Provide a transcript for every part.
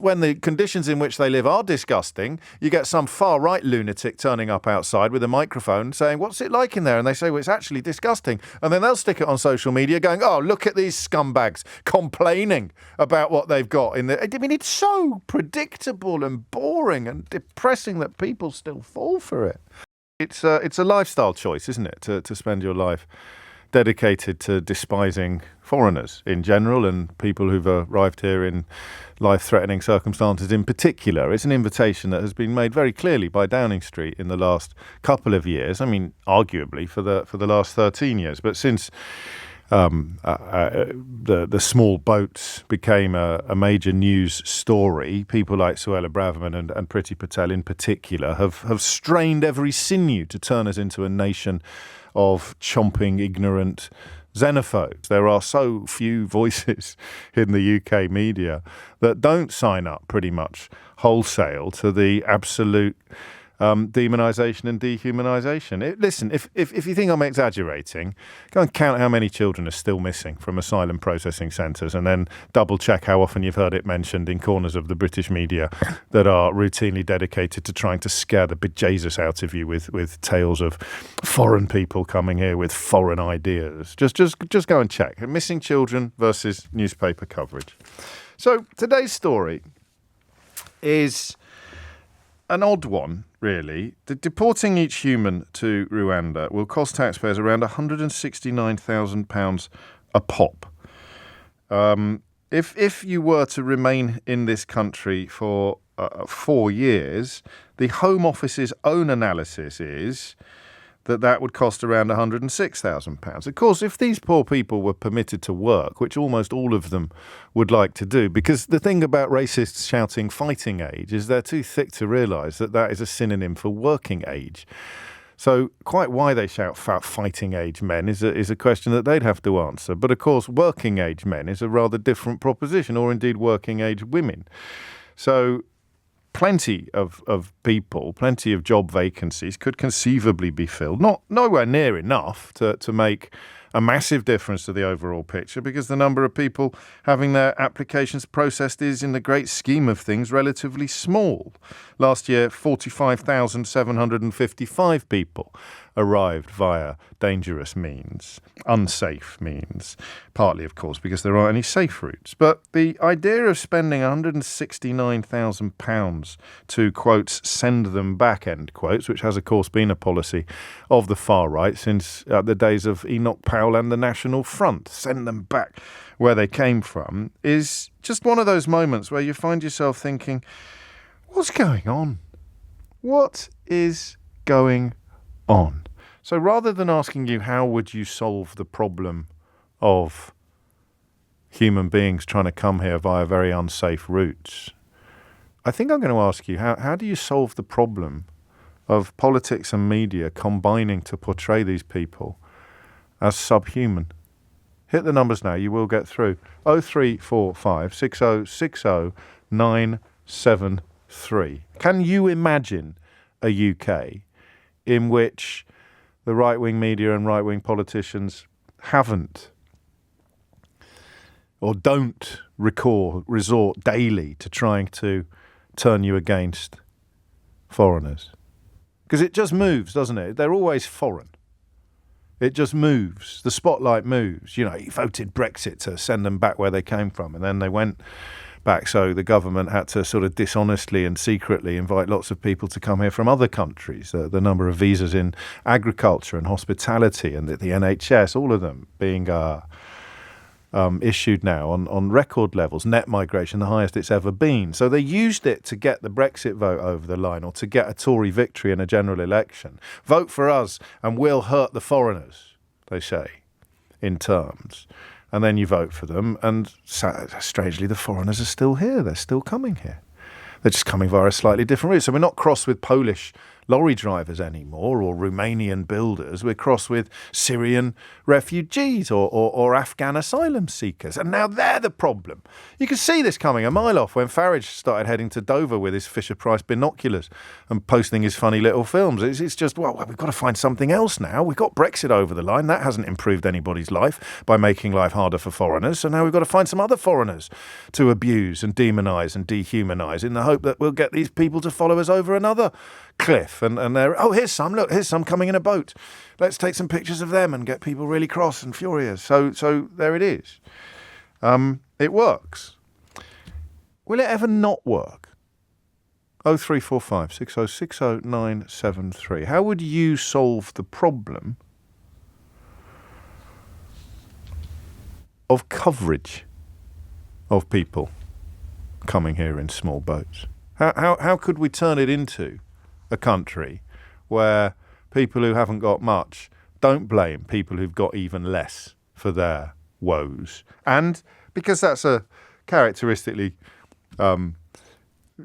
When the conditions in which they live are disgusting, you get some far-right lunatic turning up outside with a microphone saying, what's it like in there? And they say, well, it's actually disgusting. And then they'll stick it on social media going, oh, look at these scumbags complaining about what they've got in there. I mean, it's so predictable and boring and depressing that people still fall for it. It's a lifestyle choice, isn't it, to spend your life dedicated to despising foreigners in general and people who've arrived here in life-threatening circumstances in particular. It's an invitation that has been made very clearly by Downing Street in the last couple of years. I mean, arguably for the last 13 years. But since the small boats became a major news story, people like Suella Braverman and Priti Patel in particular have strained every sinew to turn us into a nation of chomping, ignorant xenophobes. There are so few voices in the UK media that don't sign up pretty much wholesale to the absolute demonisation and dehumanisation. Listen, if you think I'm exaggerating, go and count how many children are still missing from asylum processing centres and then double check how often you've heard it mentioned in corners of the British media that are routinely dedicated to trying to scare the bejesus out of you with tales of foreign people coming here with foreign ideas. Just go and check. Missing children versus newspaper coverage. So today's story is an odd one, really. Deporting each human to Rwanda will cost taxpayers around £169,000 a pop. If you were to remain in this country for 4 years, the Home Office's own analysis is that would cost around £106,000. Of course, if these poor people were permitted to work, which almost all of them would like to do, because the thing about racists shouting fighting age is they're too thick to realise that is a synonym for working age. So quite why they shout fighting age men is a question that they'd have to answer. But of course, working age men is a rather different proposition, or indeed working age women. So plenty of people, plenty of job vacancies could conceivably be filled. Nowhere near enough to make a massive difference to the overall picture, because the number of people having their applications processed is, in the great scheme of things, relatively small. Last year, 45,755 people arrived via dangerous means, unsafe means, partly, of course, because there aren't any safe routes. But the idea of spending £169,000 to, quotes, send them back, end quotes, which has, of course, been a policy of the far right since the days of Enoch Powell and the National Front, send them back where they came from, is just one of those moments where you find yourself thinking, what's going on? What is going on? So rather than asking you how would you solve the problem of human beings trying to come here via very unsafe routes, I think I'm going to ask you, how do you solve the problem of politics and media combining to portray these people as subhuman? Hit the numbers now, you will get through. 0345 6060 973. Can you imagine a UK in which the right-wing media and right-wing politicians haven't or don't resort daily to trying to turn you against foreigners? Because it just moves, doesn't it? They're always foreign. It just moves. The spotlight moves. You know, you voted Brexit to send them back where they came from, and then they went back, so the government had to sort of dishonestly and secretly invite lots of people to come here from other countries. The number of visas in agriculture and hospitality and the NHS, all of them being issued now on record levels. Net migration, the highest it's ever been. So they used it to get the Brexit vote over the line, or to get a Tory victory in a general election. Vote for us and we'll hurt the foreigners, they say, in terms. And then you vote for them, and strangely, the foreigners are still here. They're still coming here. They're just coming via a slightly different route. So we're not cross with Polish lorry drivers anymore or Romanian builders. We're crossed with Syrian refugees or Afghan asylum seekers. And now they're the problem. You can see this coming a mile off when Farage started heading to Dover with his Fisher-Price binoculars and posting his funny little films. It's just, well, we've got to find something else now. We've got Brexit over the line. That hasn't improved anybody's life by making life harder for foreigners. So now we've got to find some other foreigners to abuse and demonise and dehumanise in the hope that we'll get these people to follow us over another cliff. And they're, oh, here's some coming in a boat. Let's take some pictures of them and get people really cross and furious. So there it is. It works. Will it ever not work? 0345 6060 973. How would you solve the problem of coverage of people coming here in small boats? How could we turn it into a country where people who haven't got much don't blame people who've got even less for their woes? And because that's a characteristically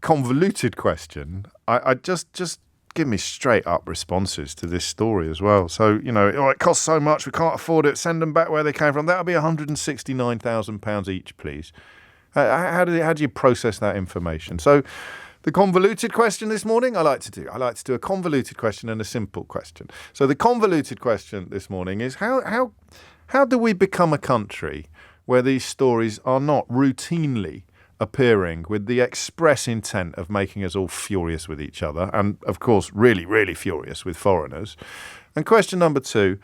convoluted question, I just give me straight up responses to this story as well. So, it costs so much, we can't afford it, send them back where they came from. That'll be £169,000 each, please. How do you process that information? So the convoluted question this morning, I like to do a convoluted question and a simple question. So the convoluted question this morning is how do we become a country where these stories are not routinely appearing with the express intent of making us all furious with each other and, of course, really, really furious with foreigners? And question number 2,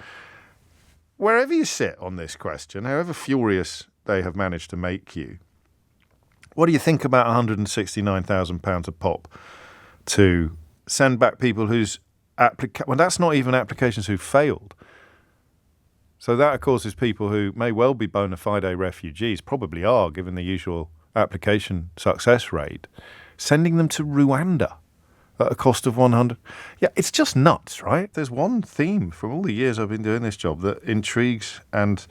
wherever you sit on this question, however furious they have managed to make you, what do you think about £169,000 a pop to send back people whose well, that's not even applications who failed. So that, of course, is people who may well be bona fide refugees, probably are, given the usual application success rate, sending them to Rwanda at a cost of 100. Yeah, it's just nuts, right? There's one theme from all the years I've been doing this job that intrigues and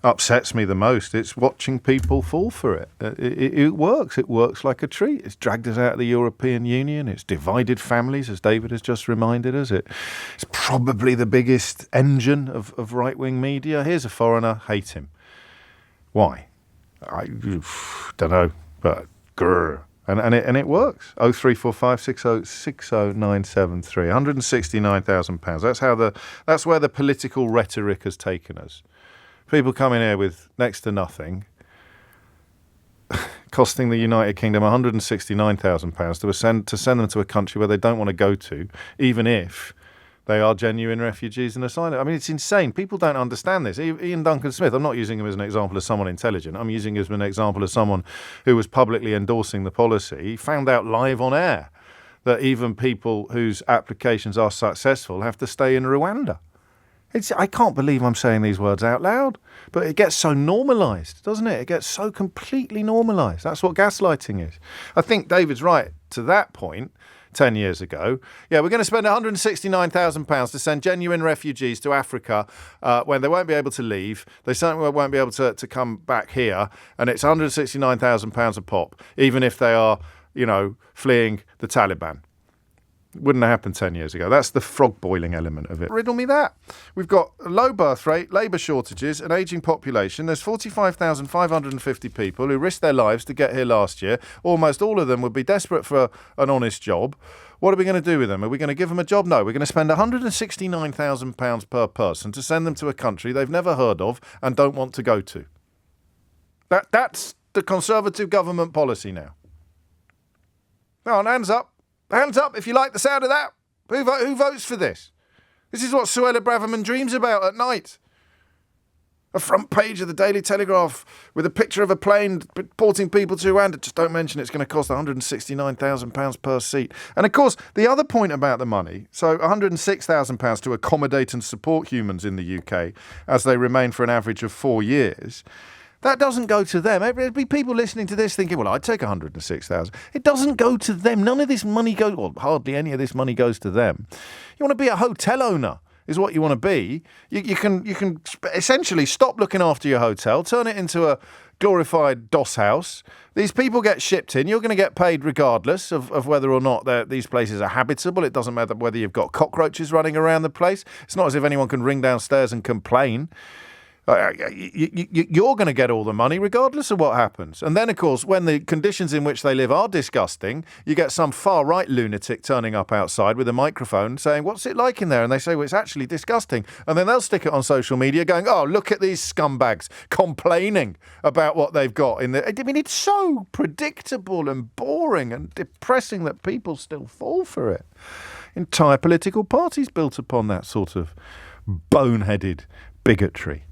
upsets me the most. It's watching people fall for it. It works. It works like a treat. It's dragged us out of the European Union. It's divided families, as David has just reminded us. It's probably the biggest engine of right-wing media. Here's a foreigner, hate him. Why? I don't know, but grr. And it works. 0345 6060 973. £169,000. That's where the political rhetoric has taken us. People coming here with next to nothing, costing the United Kingdom £169,000 to send them to a country where they don't want to go to, even if they are genuine refugees and asylum. I mean, it's insane. People don't understand this. Ian Duncan Smith, I'm not using him as an example of someone intelligent. I'm using him as an example of someone who was publicly endorsing the policy. He found out live on air that even people whose applications are successful have to stay in Rwanda. I can't believe I'm saying these words out loud, but it gets so normalised, doesn't it? It gets so completely normalised. That's what gaslighting is. I think David's right to that point 10 years ago. Yeah, we're going to spend £169,000 to send genuine refugees to Africa when they won't be able to leave. They certainly won't be able to come back here. And it's £169,000 a pop, even if they are, fleeing the Taliban. Wouldn't have happened 10 years ago. That's the frog boiling element of it. Riddle me that. We've got a low birth rate, labour shortages, an ageing population. There's 45,550 people who risked their lives to get here last year. Almost all of them would be desperate for an honest job. What are we going to do with them? Are we going to give them a job? No, we're going to spend £169,000 per person to send them to a country they've never heard of and don't want to go to. That's the Conservative government policy now. Now, hands up. Hands up if you like the sound of that. Who votes for this? This is what Suella Braverman dreams about at night. A front page of the Daily Telegraph with a picture of a plane porting people to Rwanda. Just don't mention it's going to cost £169,000 per seat. And of course, the other point about the money, so £106,000 to accommodate and support humans in the UK as they remain for an average of 4 years. That doesn't go to them. There'd be people listening to this thinking, well, I'd take 106,000. It doesn't go to them. None of this money goes, well, hardly any of this money goes to them. You want to be a hotel owner is what you want to be. You can essentially stop looking after your hotel, turn it into a glorified DOS house. These people get shipped in. You're going to get paid regardless of whether or not these places are habitable. It doesn't matter whether you've got cockroaches running around the place. It's not as if anyone can ring downstairs and complain. You're going to get all the money regardless of what happens. And then, of course, when the conditions in which they live are disgusting, you get some far-right lunatic turning up outside with a microphone saying, what's it like in there? And they say, well, it's actually disgusting. And then they'll stick it on social media going, oh, look at these scumbags complaining about what they've got in there. I mean, it's so predictable and boring and depressing that people still fall for it. Entire political parties built upon that sort of boneheaded bigotry.